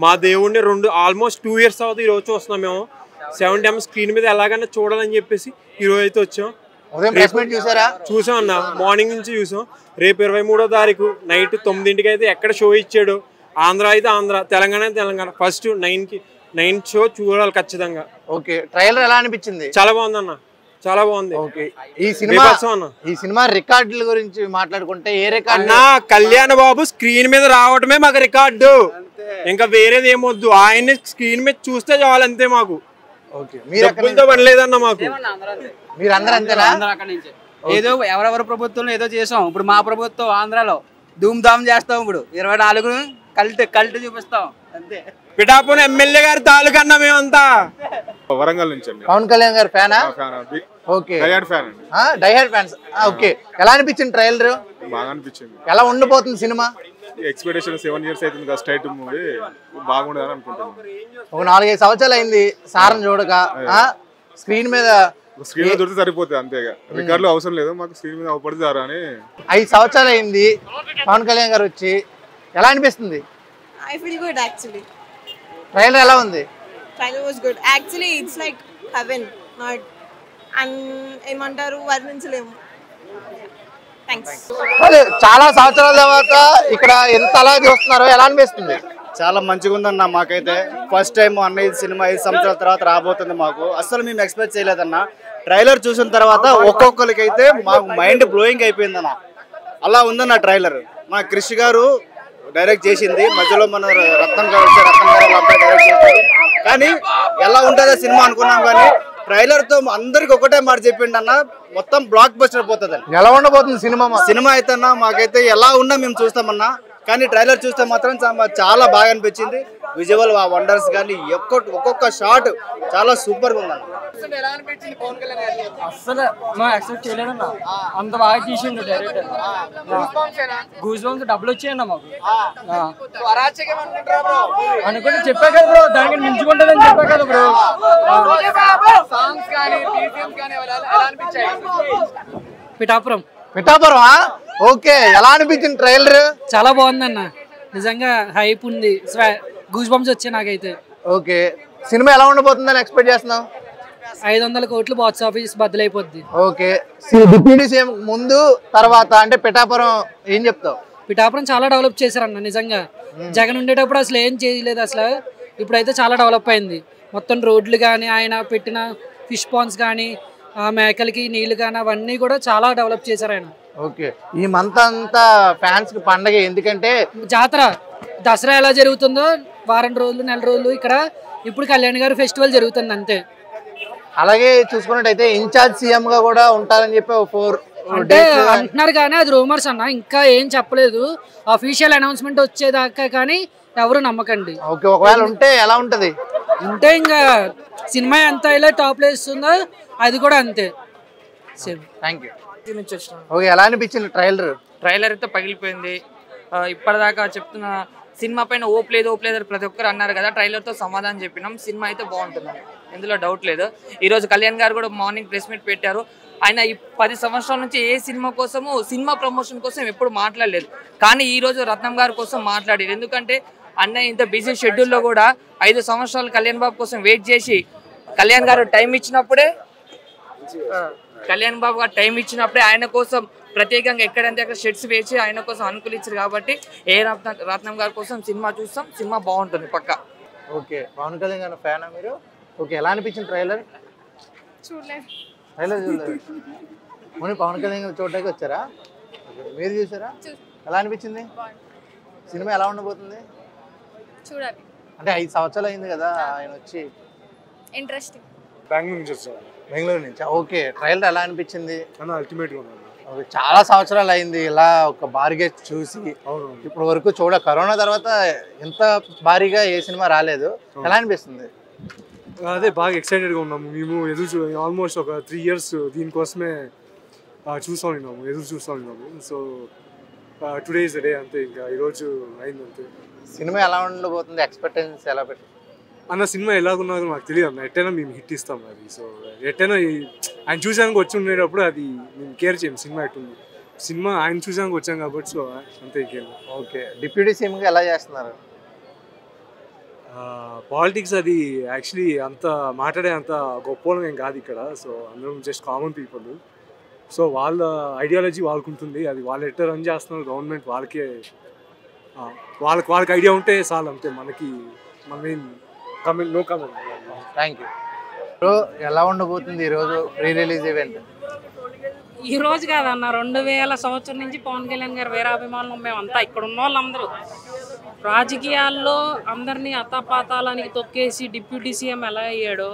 మా దేవుడిని almost 2 years అవుతుంది ఈ రోజు చూస్తున్నాం మేము 7 times స్క్రీన్ మీద ఎలాగైనా చూడాలని చెప్పేసి ఈ రోజు అయితే వచ్చాం. చూసాం అన్న, మార్నింగ్ నుంచి చూసాం. రేపు 23వ తారీఖు నైట్ 9ంటికి అయితే ఎక్కడ షో ఇచ్చాడు. ఆంధ్ర అయితే ఆంధ్ర, తెలంగాణ అయితే తెలంగాణ. ఫస్ట్ 9 షో చూడాలి ఖచ్చితంగా. ఓకే, ట్రైలర్ ఎలా అనిపించింది? చాలా బాగుంది అన్న, చాలా బాగుంది. ఓకే, ఈ సినిమా రికార్డుల గురించి మాట్లాడుకుంటే ఏ రికార్డు? అన్న, కళ్యాణ్ బాబు స్క్రీన్ మీద రావటమే మాకు రికార్డు, ఇంకా వేరేది ఏమొద్దు. ఆయన్ని స్క్రీన్ మీద చూస్తే చాలు, అంతే మాకు. డబ్బులతో పని లేదన్న మాకు. మీరందరూ అంతేనా? ఏదో ఎవరెవరి ప్రభుత్వంలో ఏదో చేసాం, ఇప్పుడు మా ప్రభుత్వం ఆంధ్రాలో ధూమ్ ధామ్ చేస్తాం. ఇప్పుడు 24 కల్ట్ చూపిస్తాం అంతే. పిఠాపురం ఎమ్మెల్యే గారి తాలూకా అన్న మేమంతా. వరంగల్ నుంచి పవన్ కళ్యాణ్ గారు ఫ్యానా? Okay, diehard fans. ఓకే, ఎలా అనిపించింది ట్రైలర్? బాగా అనిపించింది. ఎలా ఉండిపోతుంది సినిమా? ఎక్స్పెక్టేషన్ 7 years అవుతుంది కదా స్ట్రైట్ మూవీ, బాగుండదని అనుకుంటున్నాను. ఒక 4-5 సంవత్సరాలు అయింది సారం చూడక. స్క్రీన్ మీద దొరికితే సరిపోతుంది అంతేగా, రికార్డులు అవసరం లేదు మాకు, స్క్రీన్ మీద అవపడితే అని. 5 సంవత్సరాలు అయింది పవన్ కళ్యాణ్ గారు వచ్చి, ఎలా అనిపిస్తుంది? I feel good actually. Trailer ఎలా ఉంది? Trailer was good. Actually it's like heaven. Not and ఏమంటారు వర్ణించలేము. థాంక్స్. చాలా సంవత్సరాల తర్వాత ఇక్కడ ఎంత అలా చూస్తున్నారో ఎలా అనిపిస్తుంది? చాలా మంచిగా ఉందన్న. మాకైతే ఫస్ట్ టైం అన్న సినిమా 5 సంవత్సరాల తర్వాత రాబోతుంది. మాకు అస్సలు మేము ఎక్స్పెక్ట్ చేయలేదన్న. ట్రైలర్ చూసిన తర్వాత ఒక్కొక్కరికైతే మాకు మైండ్ బ్లోయింగ్ అయిపోయిందన్న. అలా ఉందన్న ట్రైలర్. మా క్రిష్ గారు డైరెక్ట్ చేసింది, మధ్యలో మన రత్నం గారు అబ్బాయి డైరెక్ట్ చేశారు. కానీ ఎలా ఉంటుందో సినిమా అనుకున్నాం, కానీ ట్రైలర్ తో అందరికి ఒకటే మాట చెప్పిండు అన్న, మొత్తం బ్లాక్ బస్టర్ పోతుంది. ఎలా ఉండబోతుంది సినిమా అయితే అన్న మాకైతే ఎలా ఉన్నా మేము చూస్తామన్నా, కానీ ట్రైలర్ చూస్తే మాత్రం చాలా బాగా అనిపించింది. విజువల్ వండర్స్ కానీ ఒక్కొక్క షాట్ చాలా సూపర్ గా ఉందన్న. అసలు ఎక్స్పెక్ట్ చేయలేదన్న, అంత బాగా తీసిండు డైరెక్టర్. గూస్ బంప్స్ డబ్బులు వచ్చాయన్న మాకు అనుకుంటే చెప్పా కదా బ్రో, దానికి మించుకుంటుందని చెప్పా కదా బ్రో. పిఠాపురం ఓకే, ఎలా అనిపించింది ట్రైలర్? చాలా బాగుందన్న, నిజంగా హైప్ ఉంది, గూస్ బంప్స్ వచ్చాయి నాకైతే. ఓకే, సినిమా ఎలా ఉండబోతుందని ఎక్స్పెక్ట్ చేస్తున్నాం? 500 కోట్లు బాక్స్ ఆఫీస్ బద్దలైపోద్ది. ఓకే, డిప్యూటీ సీఎం ముందు తర్వాత అంటే పిఠాపురం ఏం చెప్తావు? పిఠాపురం చాలా డెవలప్ చేశారన్న, నిజంగా. జగన్ ఉండేటప్పుడు అసలు ఏం చేయలేదు అసలు, ఇప్పుడైతే చాలా డెవలప్ అయింది. మొత్తం రోడ్లు కానీ, ఆయన పెట్టిన ఫిష్ పాండ్స్ కానీ, మేకలకి నీళ్లు కానీ, అవన్నీ కూడా చాలా డెవలప్ చేశారు ఆయన. ఓకే, ఈ మంత్ అంతా ఫ్యాన్స్ కి పండగ, ఎందుకంటే జాతర దసరా ఎలా జరుగుతుందో వారం రోజులు నెల రోజులు ఇక్కడ ఇప్పుడు కళ్యాణ్ గారి ఫెస్టివల్ జరుగుతుంది అంతే. అలాగే చూసుకున్నట్టయితే ఇన్ఛార్జ్ సీఎం గా కూడా ఉంటారని చెప్పి 4 అంటే అంటున్నారు, కానీ అది రూమర్స్ అన్న, ఇంకా ఏం చెప్పలేదు. అఫీషియల్ అనౌన్స్మెంట్ వచ్చేదాకా కానీ ఎవరు నమ్మకండి. ఓకే, ఒకవేళ ఉంటే ఎలా ఉంటది? ఉంటే ఇంకా సినిమా ఎంత ఇలా టాప్ లో ఇస్తుందో అది కూడా అంతే. Thank you. ఓకే, ఎలా అనిపించింది ట్రైలర్? ట్రైలర్ అయితే పగిలిపోయింది. ఇప్పటిదాకా చెప్తున్న సినిమా పైన ఓప్ లేదు ప్రతి ఒక్కరు అన్నారు కదా, ట్రైలర్తో సమాధానం చెప్పినాం. సినిమా అయితే బాగుంటుంది, ఇందులో డౌట్ లేదు. ఈరోజు కళ్యాణ్ గారు కూడా మార్నింగ్ ప్రెస్ మీట్ పెట్టారు. ఆయన ఈ 10 సంవత్సరాల నుంచి ఏ సినిమా కోసము, సినిమా ప్రమోషన్ కోసం ఎప్పుడు మాట్లాడలేదు, కానీ ఈరోజు రత్నం గారి కోసం మాట్లాడారు. ఎందుకంటే అన్న ఇంత బిజీ షెడ్యూల్లో కూడా 5 సంవత్సరాలు కళ్యాణ్ బాబు కోసం వెయిట్ చేసి, కళ్యాణ్ గారు టైం ఇచ్చినప్పుడే ఆయన కోసం ప్రత్యేకంగా ఎక్కడంటే అక్కడ షెడ్స్ వేసి ఆయన కోసం అనుకూలించారు. కాబట్టి రత్నం గారి కోసం సినిమా చూస్తాం, సినిమా బాగుంటుంది పక్కా. ఓకే, పవన్ కళ్యాణ్ గారి ఫ్యానా మీరు? ఓకే, ఎలా అనిపించింది ట్రైలర్? ట్రైలర్ చూడలేదు, మొన్న పవన్ కళ్యాణ్ గారు చూడడానికి వచ్చారా? మీరు చూసారా? ఎలా అనిపించింది సినిమా? ఎలా ఉండబోతుంది చూడాలి. అంటే 5 సంవత్సరాలు అయింది కదా ఆయన వచ్చి. ఇంట్రెస్టింగ్. బెంగళూరు నుంచి. ఓకే, ట్రైలర్ ఎలా అనిపించింది? అల్టిమేట్ గా ఉంది. చాలా సంవత్సరాలు అయింది ఇలా ఒక భారీగా చూసి, ఇప్పుడు వరకు కరోనా తర్వాత ఎంత భారీగా ఏ సినిమా రాలేదు. ఎలా అనిపిస్తుంది? అదే బాగా ఎక్సైటెడ్గా ఉన్నాము మేము. ఆల్మోస్ట్ ఒక 3 years దీనికోసమే ఎదురు చూస్తూ ఉన్నాము. So today is the day, అంతే. ఇంకా ఈరోజు అయింది అంతే. సినిమా ఎలా ఉండబోతుంది? ఎక్స్పెక్టేషన్స్ ఎలా పెట్టి అన్న? సినిమా ఎలాగున్నదో నాకు తెలియదు అన్న, ఎట్టైనా మేము హిట్ ఇస్తాం అది. సో ఎట్టైనా ఆయన చూసానికి వచ్చి ఉండేటప్పుడు అది మేము కేర్ చేయం సినిమా ఎట్టుంది. సినిమా ఆయన చూసానికి వచ్చాం కాబట్టి సో అంతే. ఓకే, డిప్యూటీ సీఎంగా ఎలా చేస్తున్నారు? పాలిటిక్స్ అది యాక్చువల్లీ అంత మాట్లాడే అంత గొప్ప ఏం కాదు ఇక్కడ. సో అందరం జస్ట్ కామన్ పీపుల్. సో వాళ్ళ ఐడియాలజీ వాళ్ళకు ఉంటుంది. అది వాళ్ళు ఎట్లా రన్ చేస్తున్నారు గవర్నమెంట్ వాళ్ళకే వాళ్ళకి ఐడియా ఉంటే చాలు అంతే. మనకి no comment. Thank you bro. ఎలా ఉండబోతుంది ఈరోజు ప్రీ రిలీజ్ ఈవెంట్? ఈ రోజు కాదన్న 2000 సంవత్సరం నుంచి పవన్ కళ్యాణ్ గారు వీరాభిమానులు మేమంతా. ఇక్కడ ఉన్న వాళ్ళందరూ రాజకీయాల్లో అందరినీ అతాపాతాలానికి తొక్కేసి డిప్యూటీ సీఎం ఎలా అయ్యాడో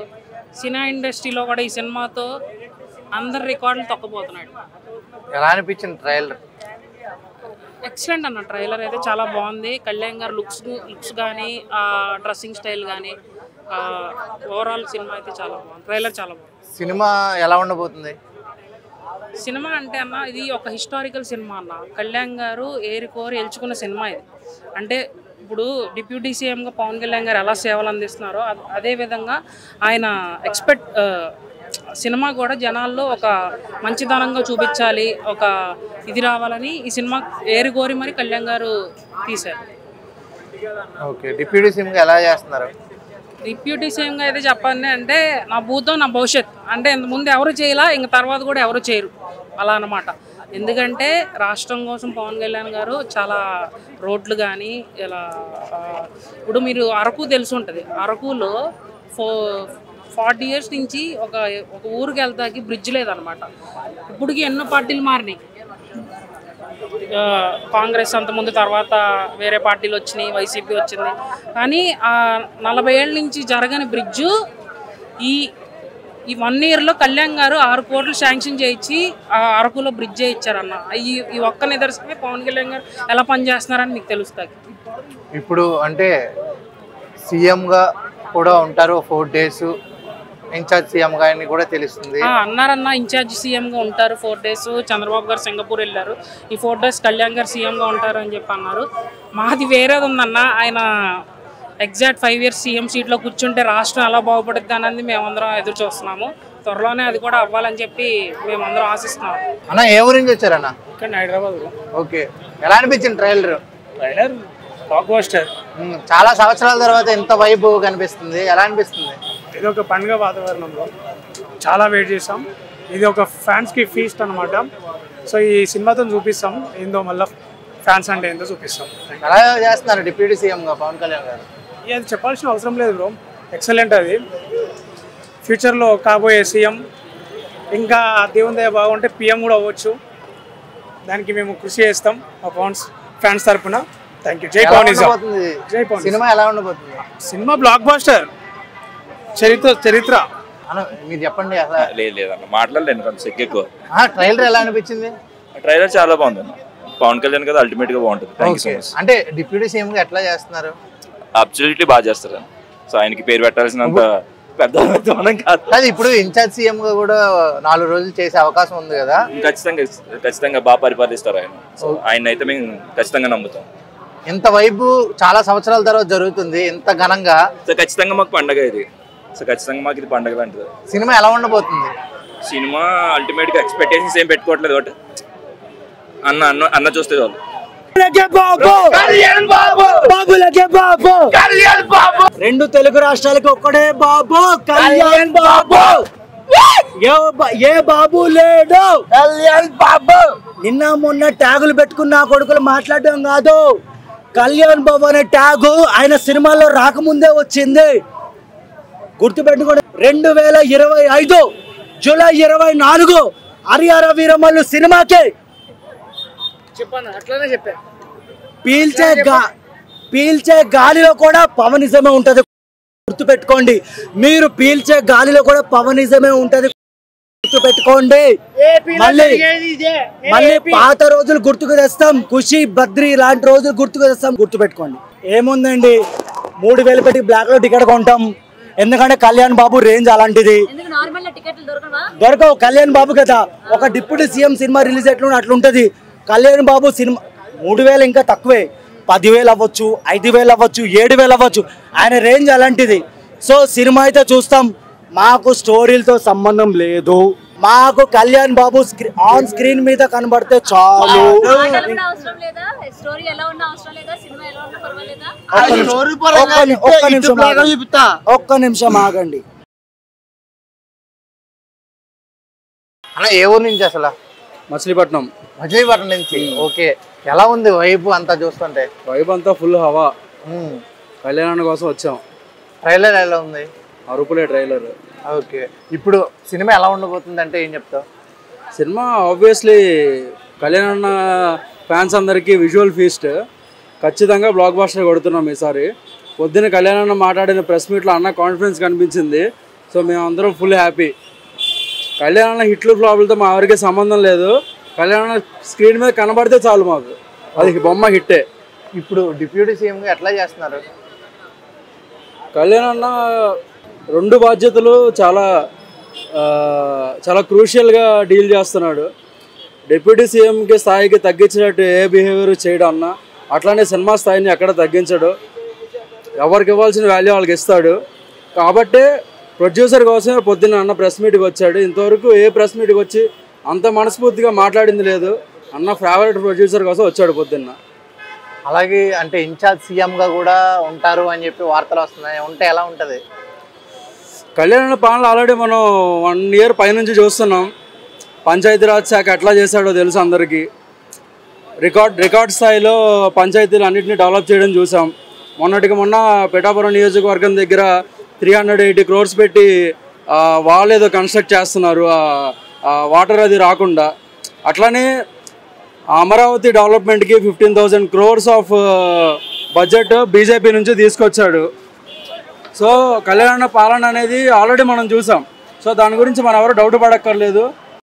సినిమా ఇండస్ట్రీలో కూడా ఈ సినిమాతో అందరి రికార్డులు తొక్కబోతున్నాడు. ఎలా అనిపించింది ట్రైలర్? ఎక్సలెంట్ అన్న. ట్రైలర్ అయితే చాలా బాగుంది. కళ్యాణ్ గారు లుక్స్ కానీ డ్రెస్సింగ్ స్టైల్ కానీ ఓవరాల్ సినిమా అయితే చాలా బాగుంది. ట్రైలర్ చాలా బాగుంది. సినిమా ఎలా ఉండబోతుంది? సినిమా అంటే అన్న ఇది ఒక హిస్టారికల్ సినిమా అన్న. కళ్యాణ్ గారు ఏరికోరి ఎంచుకున్న సినిమా ఇది. అంటే ఇప్పుడు డిప్యూటీ సీఎంగా పవన్ కళ్యాణ్ గారు ఎలా సేవలు అందిస్తున్నారో అదేవిధంగా ఆయన సినిమా కూడా జనాల్లో ఒక మంచితనంగా చూపించాలి, ఒక ఇది రావాలని ఈ సినిమా ఏరికోరి మరి కళ్యాణ్ గారు తీశారు. ఓకే, డిప్యూటీ సీఎంగా ఎలా చేస్తున్నారు? డిప్యూటీ సీఎంగా అయితే చెప్పండి అంటే నా భూతం నా భవిష్యత్. అంటే ముందు ఎవరు చేయలా, ఇంక తర్వాత కూడా ఎవరు చేయరు అలా అన్నమాట. ఎందుకంటే రాష్ట్రం కోసం పవన్ కళ్యాణ్ గారు చాలా రోడ్లు కానీ ఇలా ఇప్పుడు మీరు అరకు తెలిసి ఉంటుంది. అరకులో 40 years నుంచి ఒక ఊరికి వెళ్తాకి బ్రిడ్జ్ లేదనమాట. ఇప్పటికి ఎన్నో పార్టీలు మారినాయి. కాంగ్రెస్ అంతకుముందు, తర్వాత వేరే పార్టీలు వచ్చినాయి, వైసీపీ వచ్చింది. కానీ 40 ఏళ్ళ నుంచి జరగని బ్రిడ్జు ఈ 1 yearలో కళ్యాణ్ గారు 6 కోట్లు శాంక్షన్ చేయించి అరకులో బ్రిడ్జ్ ఇచ్చారన్న. ఈ ఒక్క నిదర్శనమే పవన్ కళ్యాణ్ గారు ఎలా పనిచేస్తున్నారని మీకు తెలుస్తుంది. ఇప్పుడు అంటే సీఎంగా కూడా ఉంటారు 4 days, ఇన్ఛార్జ్ సీఎం గారిని కూడా తెలుస్తుంది అన్నారన్న. ఇన్ఛార్జ్ సీఎంగా ఉంటారు 4 days. చంద్రబాబు గారు సింగపూర్ వెళ్ళారు. ఈ 4 days కళ్యాణ్ గారు సీఎంగా ఉంటారు అని చెప్పి అన్నారు. మాది వేరేది ఉందన్న. ఆయన ఎగ్జాక్ట్ 5 years సీఎం సీట్లో కూర్చుంటే రాష్ట్రం ఎలా బాగుపడుద్ది అనేది మేమందరం ఎదురు చూస్తున్నాము. త్వరలోనే అది కూడా అవ్వాలని చెప్పి మేమందరం ఆశిస్తున్నాము. అన్న ఏ ఊరి నుంచి వచ్చారన్న? ఇక్కడ హైదరాబాద్. ఓకే, ఎలా అనిపించింది ట్రైలర్? Block buster. చాలా సంవత్సరాల తర్వాత ఎంత వైబ్ కనిపిస్తుంది, ఎలా అనిపిస్తుంది? ఇది ఒక పండుగ వాతావరణంలో చాలా వెయిట్ చేసాం. ఇది ఒక ఫ్యాన్స్కి ఫీస్ట్ అనమాట. సో ఈ సినిమాతో చూపిస్తాం ఏందో, మళ్ళీ ఫ్యాన్స్ అంటే ఏందో చూపిస్తాం. ఎలా చేస్తున్నారు డిప్యూటీ సీఎంగా పవన్ కళ్యాణ్ గారు? అది చెప్పాల్సిన అవసరం లేదు బ్రో, ఎక్సలెంట్. అది ఫ్యూచర్లో కాబోయే సీఎం, ఇంకా దేవుని దయ బాగుంటే పిఎం కూడా అవ్వచ్చు. దానికి మేము కృషి చేస్తాం మా ఫ్యాన్స్ తరఫున. Thank you. జై పవనిజం. జై పవన్. సినిమా ఎలా ఉండబోతుంది? సినిమా బ్లాక్ బస్టర్, చరిత్ర. మీరు చెప్పండి. లేదన్న మాట్లాడలేను కొంచెం ఎక్కువ. ట్రైలర్ ఎలా అనిపించింది? ట్రైలర్ చాలా బాగుంది అన్న. పవన్ కళ్యాణ్ కదా అల్టిమేట్ గా బాగుంటుంది. Thank you so much. అంటే డిప్యూటీ సీఎం గా ఎట్లా చేస్తున్నారు? అబ్సల్యూట్లీ బాగా చేస్తారు. సో ఆయనకి పేరు పెట్టాల్సినంత పెద్ద కాదు. ఇప్పుడు ఇన్ఛార్జ్ సీఎం గా కూడా 4 రోజులు చేసే అవకాశం ఉంది కదా? ఖచ్చితంగా బాగా పరిపాలిస్తారు ఆయన. సో ఆయన అయితే మేము ఖచ్చితంగా నమ్ముతాం. ఇంత వైబ్ చాలా సంవత్సరాల తర్వాత జరుగుతుంది, ఇంత ఘనంగా. సో ఖచ్చితంగా మాకు పండగ ఇది. సో ఖచ్చితంగా మాకు ఇది పండగ లాంటిది. సినిమా ఎలా ఉండబోతుంది? సినిమా అల్టిమేట్ గా ఎక్స్పెక్టేషన్స్ ఏం పెట్టుకోవట్లేదు. ఒకటి అన్న చూస్తే చాలు. 2 తెలుగు రాష్ట్రాలకు ఒక్కడే బాబు, కళ్యాణ్ బాబు. ఏ బాబు లేడు, కళ్యాణ్ బాబు. నిన్న మొన్న ట్యాగులు పెట్టుకున్న కొడుకులు మాట్లాడడం కాదు. కళ్యాణ్ బాబు అనే ట్యాగు ఆయన సినిమాలో రాకముందే వచ్చింది. గుర్తుపెట్టుకోండి. 2025 జూలై 24 హరిహర వీరమల్లు సినిమాకి చెప్పాను, అట్లానే చెప్పా. పీల్చే గాలిలో కూడా పవనిజమే ఉంటది, గుర్తుపెట్టుకోండి. మీరు పీల్చే గాలిలో కూడా పవనిజమే ఉంటది, గుర్తుపెట్టుకోండి. మళ్ళీ పాత రోజులు గుర్తుకు తెస్తాం. ఖుషి, బద్రి లాంటి రోజులు గుర్తుకు తెస్తాం, గుర్తుపెట్టుకోండి. ఏముందండి, 3000 పెట్టి బ్లాక్ లో టికెట్ కొంటాం. ఎందుకంటే కళ్యాణ్ బాబు రేంజ్ అలాంటిది. దొరకవు. కళ్యాణ్ బాబు కదా, ఒక డిప్యూటీ సీఎం సినిమా రిలీజ్ అట్లుంటది. కళ్యాణ్ బాబు సినిమా 3000 ఇంకా తక్కువే, 10,000 అవ్వచ్చు, 5,000 అవ్వచ్చు, 7,000 అవ్వచ్చు. ఆయన రేంజ్ అలాంటిది. సో సినిమా అయితే చూస్తాం. మాకు స్టోరీలతో సంబంధం లేదు, మాకు కళ్యాణ్ బాబు ఆన్ స్క్రీన్ మీద కనబడితే చాలు. ఒక్క నిమిషం ఆగండి. అన్న ఏ ఊరు నుంచి అసలు? మచిలీపట్నం. మచిలీపట్నం నుంచి. ఓకే, ఎలా ఉంది వైపు అంతా చూస్తుంటే? వైపు అంతా ఫుల్ హవా. కళ్యాణ్ కోసం వచ్చాం. ట్రైలర్ ఎలా ఉంది? అరుపులే ట్రైలర్. ఓకే, ఇప్పుడు సినిమా ఎలా ఉండబోతుంది అంటే ఏం చెప్తావు? సినిమా ఆబ్వియస్లీ కళ్యాణ్ అన్న ఫ్యాన్స్ అందరికీ విజువల్ ఫీస్ట్. ఖచ్చితంగా బ్లాక్ బాస్టర్ కొడుతున్నాం ఈసారి. పొద్దున్న కళ్యాణ్ అన్న మాట్లాడిన ప్రెస్ మీట్లో అన్న కాన్ఫిడెన్స్ కనిపించింది. సో మేమందరం ఫుల్ హ్యాపీ. కళ్యాణ్ అన్న హిట్లు ఫ్లాపులతో మా ఎవరికి సంబంధం లేదు. కళ్యాణ్ అన్న స్క్రీన్ మీద కనబడితే చాలు మాకు, అది బొమ్మ హిట్టే. ఇప్పుడు డిప్యూటీ సీఎంగా ఎట్లా చేస్తున్నారు? కళ్యాణ్ అన్న రెండు బాధ్యతలు చాలా చాలా క్రూషియల్గా డీల్ చేస్తున్నాడు. డిప్యూటీ సీఎంకి స్థాయికి తగ్గించినట్టు ఏ బిహేవియర్ చేయడం అన్న, అట్లానే సినిమా స్థాయిని ఎక్కడ తగ్గించడు. ఎవరికి ఇవ్వాల్సిన వాల్యూ వాళ్ళకి ఇస్తాడు. కాబట్టే ప్రొడ్యూసర్ కోసమే పొద్దున్న అన్న ప్రెస్ మీట్కి వచ్చాడు. ఇంతవరకు ఏ ప్రెస్ మీట్కి వచ్చి అంత మనస్ఫూర్తిగా మాట్లాడింది లేదు. అన్న ఫేవరెట్ ప్రొడ్యూసర్ కోసం వచ్చాడు పొద్దున్న. అలాగే అంటే ఇన్ఛార్జ్ సీఎంగా కూడా ఉంటారు అని చెప్పి వార్తలు వస్తున్నాయి. ఉంటే ఎలా ఉంటుంది? కళ్యాణ పాలన ఆల్రెడీ మనం 1 year పైనుంచి చూస్తున్నాం. పంచాయతీరాజ్ శాఖ ఎట్లా చేశాడో తెలుసు అందరికీ. రికార్డ్ స్థాయిలో పంచాయతీలు అన్నింటినీ డెవలప్ చేయడం చూసాం. మొన్నటికి మొన్న పిఠాపురం నియోజకవర్గం దగ్గర 380 crores పెట్టి వాళ్ళు ఏదో కన్స్ట్రక్ట్ చేస్తున్నారు, వాటర్ అది రాకుండా. అట్లానే అమరావతి డెవలప్మెంట్కి 15,000 crores ఆఫ్ బడ్జెట్ బీజేపీ నుంచి తీసుకొచ్చాడు. సో కళ్యాణ పాలన అనేది ఆల్రెడీ మనం చూసాం. సో దాని గురించి మనం ఎవరు డౌట్ పడక్కర్లేదు.